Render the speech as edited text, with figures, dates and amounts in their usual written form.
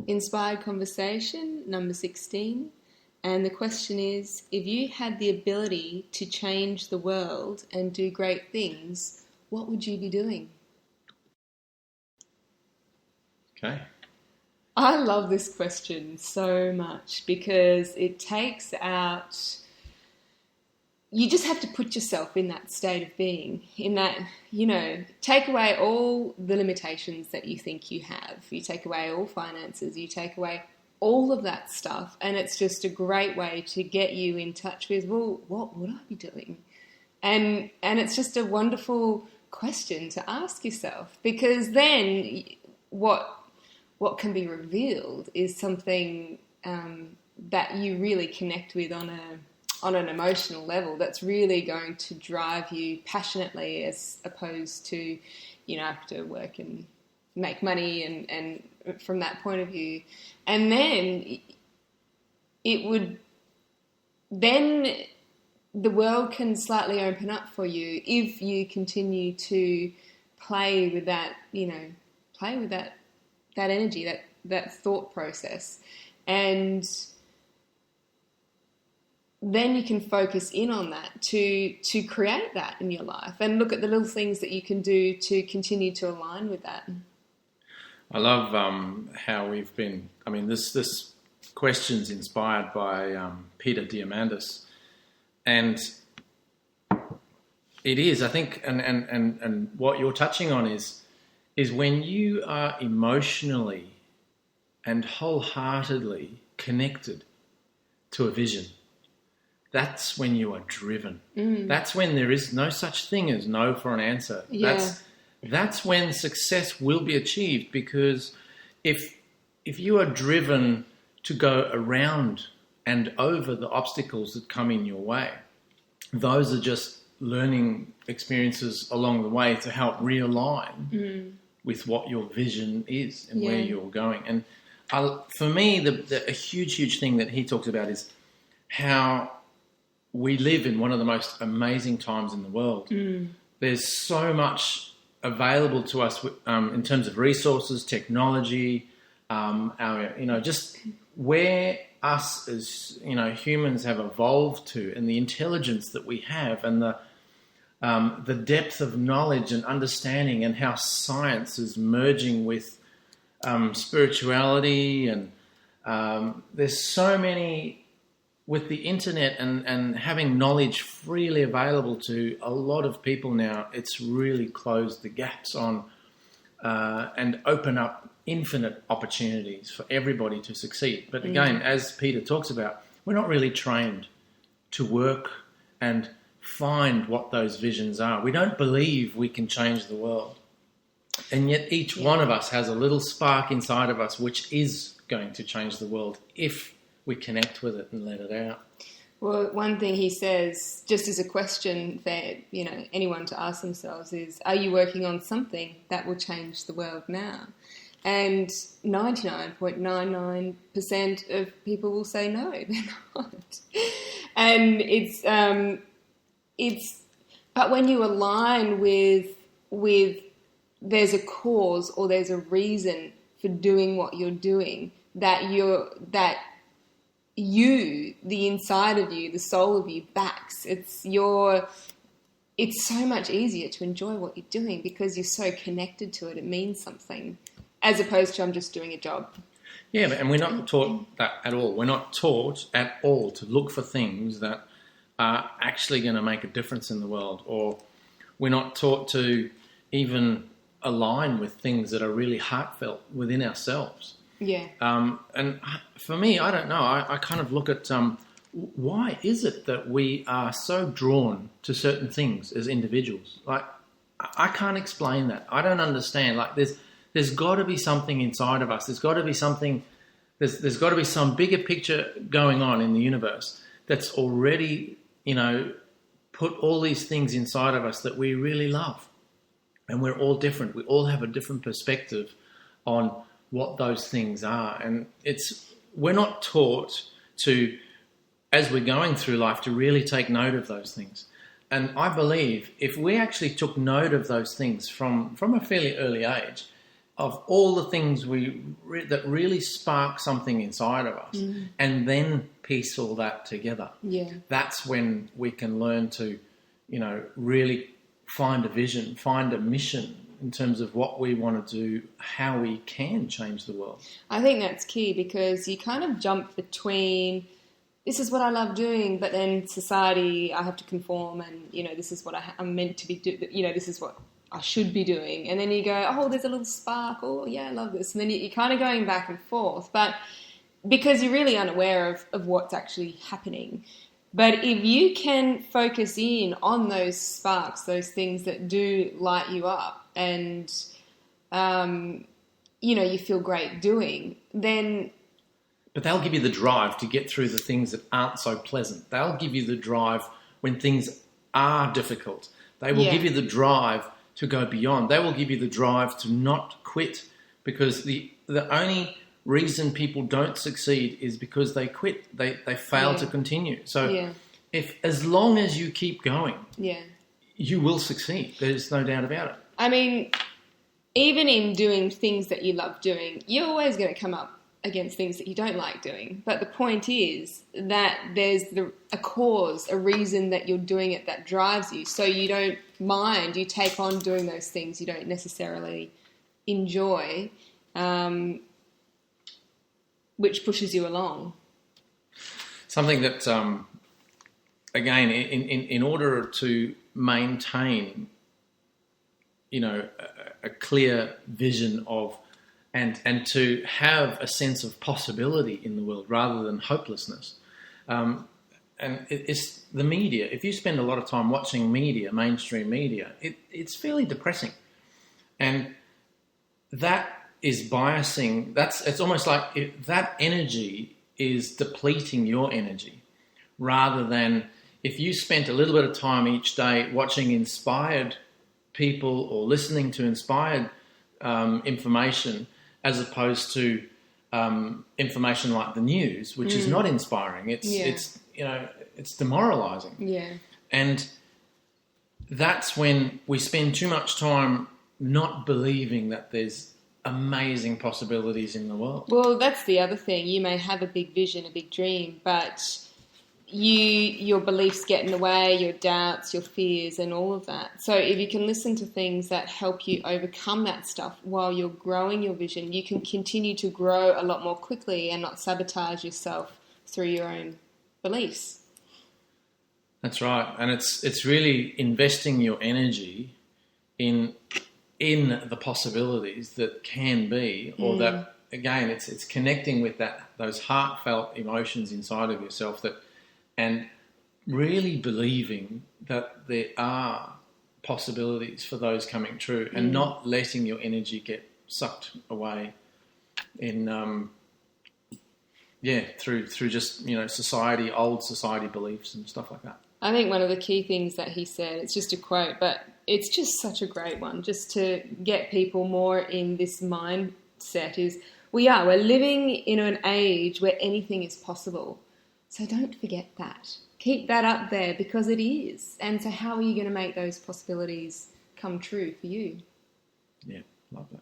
Inspired conversation, number 16. And the question is, if you had the ability to change the world and do great things, what would you be doing? Okay. I love this question so much because it takes out... You just have to put yourself in that state of being, in that, take away all the limitations that you think you have. You take away all finances, you take away all of that stuff, and it's just a great way to get you in touch with, well, what would I be doing? And it's just a wonderful question to ask yourself, because then what can be revealed is something that you really connect with on an emotional level that's really going to drive you passionately, as opposed to, have to work and make money and from that point of view. And then then the world can slightly open up for you if you continue to play with that energy, that thought process. And then you can focus in on that to create that in your life and look at the little things that you can do to continue to align with that. I love how we've been... this question's inspired by Peter Diamandis. And it is, I think, and what you're touching on is when you are emotionally and wholeheartedly connected to a vision, that's when you are driven. That's when there is no such thing as no for an answer. Yeah. That's when success will be achieved, because if you are driven to go around and over the obstacles that come in your way, those are just learning experiences along the way to help realign with what your vision is and where you're going. And for me, a huge thing that he talks about is how we live in one of the most amazing times in the world. There's so much available to us in terms of resources, technology, just where us as humans have evolved to, and the intelligence that we have, and the depth of knowledge and understanding, and how science is merging with spirituality, and there's so many. With the internet and having knowledge freely available to a lot of people now, it's really closed the gaps on and open up infinite opportunities for everybody to succeed. But again, as Peter talks about, we're not really trained to work and find what those visions are. We don't believe we can change the world. And yet each one of us has a little spark inside of us which is going to change the world if we connect with it and let it out. Well, one thing he says, just as a question for anyone to ask themselves, is, are you working on something that will change the world now? And 99.99% of people will say no, they're not. And but when you align with there's a cause or there's a reason for doing what you're doing, the inside of you, the soul of you backs. It's so much easier to enjoy what you're doing because you're so connected to it. It means something, as opposed to I'm just doing a job. Yeah, and we're not taught that at all. We're not taught at all to look for things that are actually going to make a difference in the world, or we're not taught to even align with things that are really heartfelt within ourselves. Yeah. And for me, I don't know. I kind of look at why is it that we are so drawn to certain things as individuals? Like, I can't explain that. I don't understand. Like, there's got to be something inside of us. There's got to be something. There's got to be some bigger picture going on in the universe that's already, put all these things inside of us that we really love. And we're all different. We all have a different perspective on what those things are. And we're not taught to, as we're going through life, to really take note of those things. And I believe if we actually took note of those things from a fairly early age, of all the things that really spark something inside of us, and then piece all that together. Yeah. That's when we can learn to, really find a vision, find a mission in terms of what we want to do, how we can change the world. I think that's key, because you kind of jump between, this is what I love doing, but then society, I have to conform, and, this is what I'm meant to be doing, this is what I should be doing. And then you go, oh, there's a little spark. Oh, yeah, I love this. And then you're kind of going back and forth. But because you're really unaware of what's actually happening. But if you can focus in on those sparks, those things that do light you up, and, you feel great doing, then... But they'll give you the drive to get through the things that aren't so pleasant. They'll give you the drive when things are difficult. They will give you the drive to go beyond. They will give you the drive to not quit, because the only reason people don't succeed is because they quit. They fail to continue. So if as long as you keep going, you will succeed. There's no doubt about it. I mean, even in doing things that you love doing, you're always going to come up against things that you don't like doing. But the point is that there's a cause, a reason that you're doing it that drives you. So you don't mind, you take on doing those things you don't necessarily enjoy, which pushes you along. Something that, again, in order to maintain, a clear vision of, and to have a sense of possibility in the world rather than hopelessness. And it's the media. If you spend a lot of time watching media, mainstream media, it's fairly depressing. And that is biasing. It's almost like that energy is depleting your energy, rather than if you spent a little bit of time each day watching inspired people or listening to inspired information, as opposed to information like the news, which is not inspiring. It's demoralising. Yeah. And that's when we spend too much time not believing that there's amazing possibilities in the world. Well, that's the other thing. You may have a big vision, a big dream, but your beliefs get in the way, your doubts, your fears, and all of that. So if you can listen to things that help you overcome that stuff while you're growing your vision, you can continue to grow a lot more quickly and not sabotage yourself through your own beliefs. That's right. And it's really investing your energy in the possibilities that can be, or that, again, it's connecting with those heartfelt emotions inside of yourself, and really believing that there are possibilities for those coming true, and not letting your energy get sucked away through just, society, old society beliefs and stuff like that. I think one of the key things that he said, it's just a quote, but it's just such a great one, just to get people more in this mindset, is we're living in an age where anything is possible. So don't forget that. Keep that up there, because it is. And so how are you going to make those possibilities come true for you? Yeah, love that.